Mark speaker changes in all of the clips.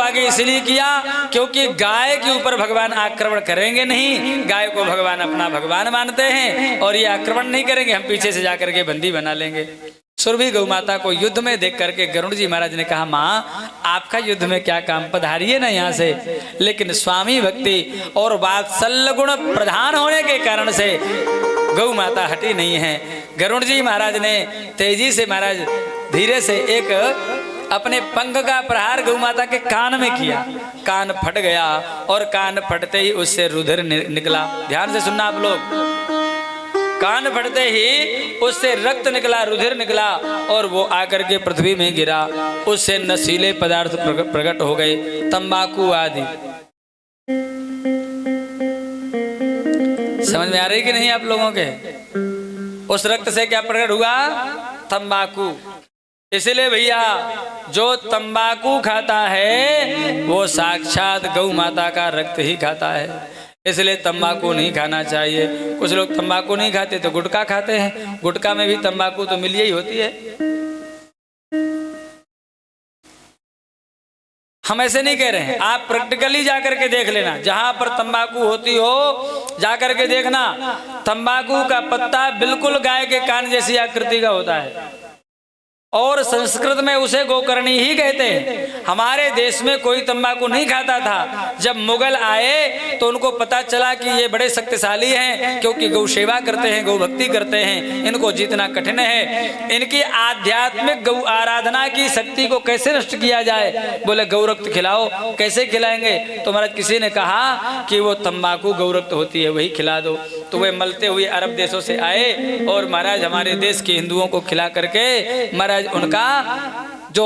Speaker 1: आगे इसलिए किया क्योंकि गाय के ऊपर भगवान आक्रमण करेंगे नहीं, गाय को भगवान अपना भगवान मानते हैं और ये आक्रमण नहीं करेंगे, हम पीछे से जाकर के बंदी बना लेंगे। सुरभि गौ माता को युद्ध में देख करके गरुड़ जी महाराज ने कहा, माँ आपका युद्ध में क्या काम, पधारिए ना यहाँ से। लेकिन स्वामी भक्ति और वात्सल्य गुण प्रधान होने के कारण से गौ माता हटी नहीं है। गरुड़ जी महाराज ने तेजी से महाराज धीरे से एक अपने पंख का प्रहार गौ माता के कान में किया, कान फट गया और कान फटते ही उससे रुधिर निकला। ध्यान से सुनना आप लोग, कान फटते ही उससे रक्त निकला, रुधिर निकला और वो आकर के पृथ्वी में गिरा। उससे नशीले पदार्थ प्रकट हो गए, तंबाकू आदि। समझ में आ रही कि नहीं आप लोगों के? उस रक्त से क्या प्रकट हुआ? तंबाकू। इसलिए भैया जो तंबाकू खाता है वो साक्षात गौ माता का रक्त ही खाता है। इसलिए तंबाकू नहीं खाना चाहिए। कुछ लोग तंबाकू नहीं खाते तो गुटखा खाते हैं, गुटखा में भी तंबाकू तो मिली ही होती है। हम ऐसे नहीं कह रहे हैं, आप प्रैक्टिकली जाकर के देख लेना, जहां पर तंबाकू होती हो जाकर के देखना। तंबाकू का पत्ता बिल्कुल गाय के कान जैसी आकृति का होता है और संस्कृत में उसे गोकर्णी ही कहते हैं। हमारे देश में कोई तंबाकू नहीं खाता था। जब मुगल आए तो उनको पता चला कि ये बड़े शक्तिशाली हैं, क्योंकि गौ सेवा करते हैं, गौ भक्ति करते हैं, इनको जीतना कठिन है। इनकी आध्यात्मिक गौ आराधना की शक्ति को कैसे नष्ट किया जाए? बोले गौ रक्त खिलाओ। कैसे खिलाएंगे? तो महाराज किसी ने कहा कि वो तंबाकू गौ रक्त होती है, वही खिला दो। तो वे मलते हुए अरब देशों से आए और महाराज हमारे देश के हिंदुओं को खिला करके महाराज उनका जो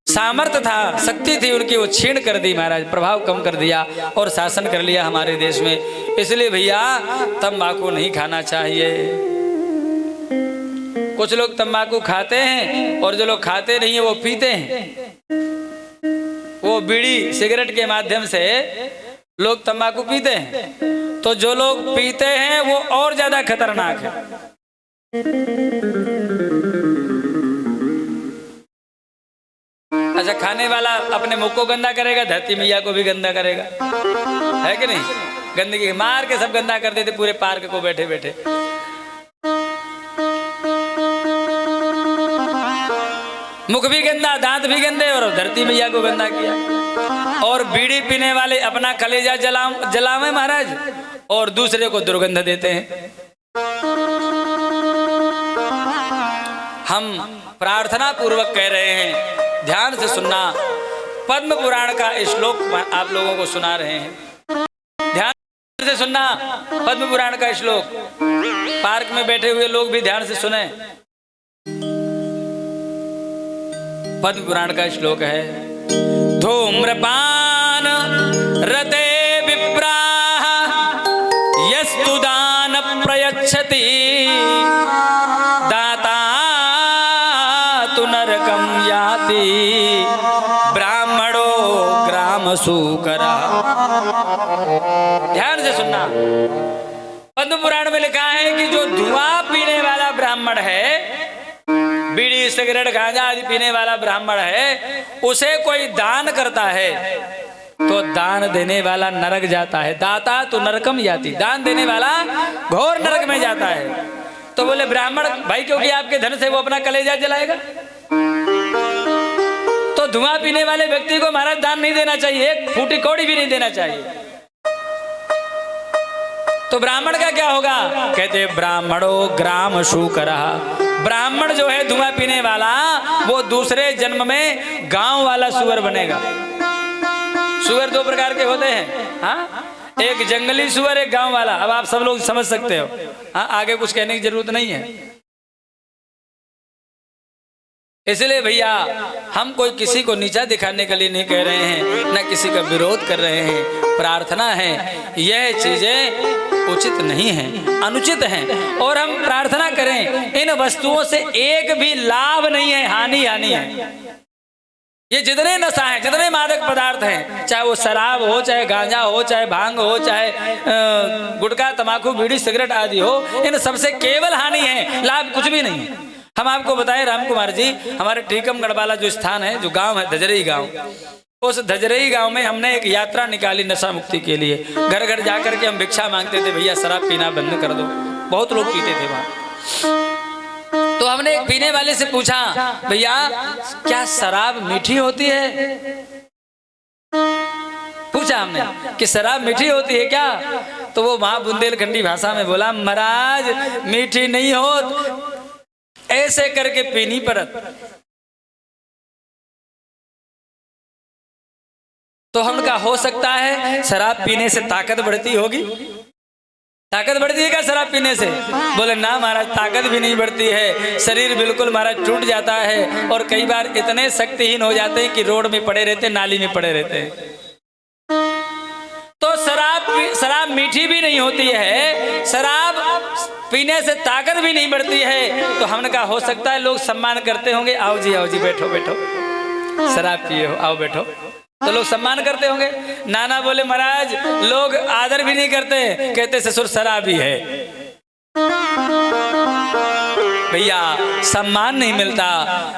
Speaker 1: सामर्थ्य था, शक्ति थी उनकी, वो छीन कर दी महाराज, प्रभाव कम कर दिया और शासन कर लिया हमारे देश में। इसलिए भैया तंबाकू नहीं खाना चाहिए। कुछ लोग तंबाकू खाते हैं और जो लोग खाते नहीं है वो पीते हैं। वो बीड़ी सिगरेट के माध्यम से लोग तंबाकू पीते हैं, तो जो लोग पीते हैं वो और ज्यादा खतरनाक है। अच्छा, खाने वाला अपने मुख को गंदा करेगा, धरती मैया को भी गंदा करेगा, है कि नहीं? गंदगी मार के सब गंदा कर देते पूरे पार्क को बैठे बैठे। मुख भी गंदा, दांत भी गंदे और धरती मैया को गंदा किया। और बीड़ी पीने वाले अपना कलेजा जलावे महाराज और दूसरे को दुर्गंध देते हैं। हम प्रार्थना पूर्वक कह रहे हैं, ध्यान से सुनना। पद्म पुराण का श्लोक आप लोगों को सुना रहे हैं, ध्यान से सुनना। पद्म पुराण का श्लोक, पार्क में बैठे हुए लोग भी ध्यान से सुने। पद्म पुराण का श्लोक है, धूम्रपान रते विप्राः यस्तु दान प्रयच्छति दाता तु नरकम याति ब्राह्मणो ग्राम सूकरा। ध्यान से सुनना। पद्म पुराण में लिखा है कि जो धुआं पीने वाला ब्राह्मण है, बीड़ी सिगरेट गांजा आदि पीने वाला ब्राह्मण है, उसे कोई दान करता है तो दान देने वाला नरक जाता है। दाता तो नरकम याति, दान देने वाला घोर नरक में जाता है। तो बोले ब्राह्मण भाई, क्योंकि आपके धन से वो अपना कलेजा जलाएगा, तो धुआं पीने वाले व्यक्ति को महाराज दान नहीं देना चाहिए, एक फूटी कौड़ी भी नहीं देना चाहिए। तो ब्राह्मण का क्या होगा? कहते ब्राह्मणो ग्राम शूकरः। ब्राह्मण जो है धुआं पीने वाला, वो दूसरे जन्म में गांव वाला सुअर बनेगा। सुअर दो प्रकार के होते हैं, हाँ, एक जंगली सुअर, एक गांव वाला। अब आप सब लोग समझ सकते हो, हाँ, आगे कुछ कहने की जरूरत नहीं है। इसलिए भैया हम कोई किसी को नीचा दिखाने के लिए नहीं कह रहे हैं, न किसी का विरोध कर रहे हैं। प्रार्थना है, यह चीजें उचित नहीं है, अनुचित हैं, और हम प्रार्थना करें इन वस्तुओं से एक भी लाभ नहीं है, हानि है। ये जितने नशा हैं, जितने मादक पदार्थ हैं, चाहे वो शराब हो, चाहे गांजा हो, चाहे भांग हो, चाहे गुटखा तंबाकू बीड़ी सिगरेट आदि हो, इन सबसे केवल हानि है, लाभ कुछ भी नहीं है। हम आपको बताएं राम कुमार जी, हमारे टीकमगढ़ वाला जो स्थान है, जो गांव है, धजरी गांव, उस धजरई गांव में हमने एक यात्रा निकाली नशा मुक्ति के लिए। घर घर जाकर के हम भिक्षा मांगते थे, भैया शराब पीना बंद कर दो। बहुत लोग पीते थे वहां। तो हमने एक पीने वाले से पूछा, भैया क्या शराब मीठी होती है? पूछा हमने कि शराब मीठी होती है क्या? तो वो वहां बुंदेलखंडी भाषा में बोला, महाराज मीठी नहीं होत, ऐसे करके पीनी पड़त। तो हमका हो सकता है शराब पीने से ताकत बढ़ती होगी? ताकत बढ़ती है क्या शराब पीने से? बोले ना महाराज, ताकत भी नहीं बढ़ती है, शरीर बिल्कुल महाराज टूट जाता है और कई बार इतने शक्तिहीन हो जाते हैं कि रोड में पड़े रहते, नाली में पड़े रहते हैं। तो शराब मीठी भी नहीं होती है, शराब पीने से ताकत भी नहीं बढ़ती है। तो हमने कहा हो सकता है लोग सम्मान करते होंगे, आओ जी बैठो बैठो, शराब पिए हो, आओ बैठो। तो लोग सम्मान करते होंगे। नाना बोले महाराज लोग आदर भी नहीं करते, कहते ससुर शराबी है। भैया सम्मान नहीं मिलता,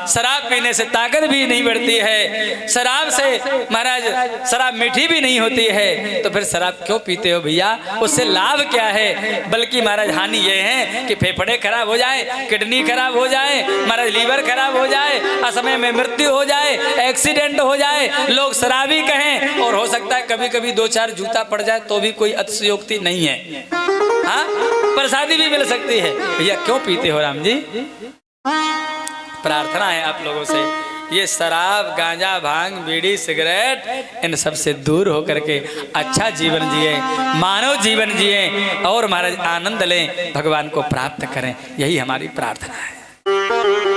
Speaker 1: शराब पीने से ताकत भी नहीं बढ़ती है, शराब से महाराज शराब मीठी भी नहीं होती है, तो फिर शराब क्यों पीते हो भैया? उससे लाभ क्या है? बल्कि महाराज हानि ये है कि फेफड़े खराब हो जाए, किडनी खराब हो जाए, महाराज लीवर खराब हो जाए, असमय में मृत्यु हो जाए, एक्सीडेंट हो जाए, लोग शराबी कहें, और हो सकता है कभी कभी 2-4 जूता पड़ जाए तो भी कोई अतिशयोक्ति नहीं है। हाँ, प्रसादी भी मिल सकती है। भैया क्यों पीते हो राम जी? प्रार्थना है आप लोगों से, ये शराब, गांजा, भांग, बीड़ी, सिगरेट इन सब से दूर होकर के अच्छा जीवन जिए, मानव जीवन जिए और महाराज आनंद लें, भगवान को प्राप्त करें, यही हमारी प्रार्थना है।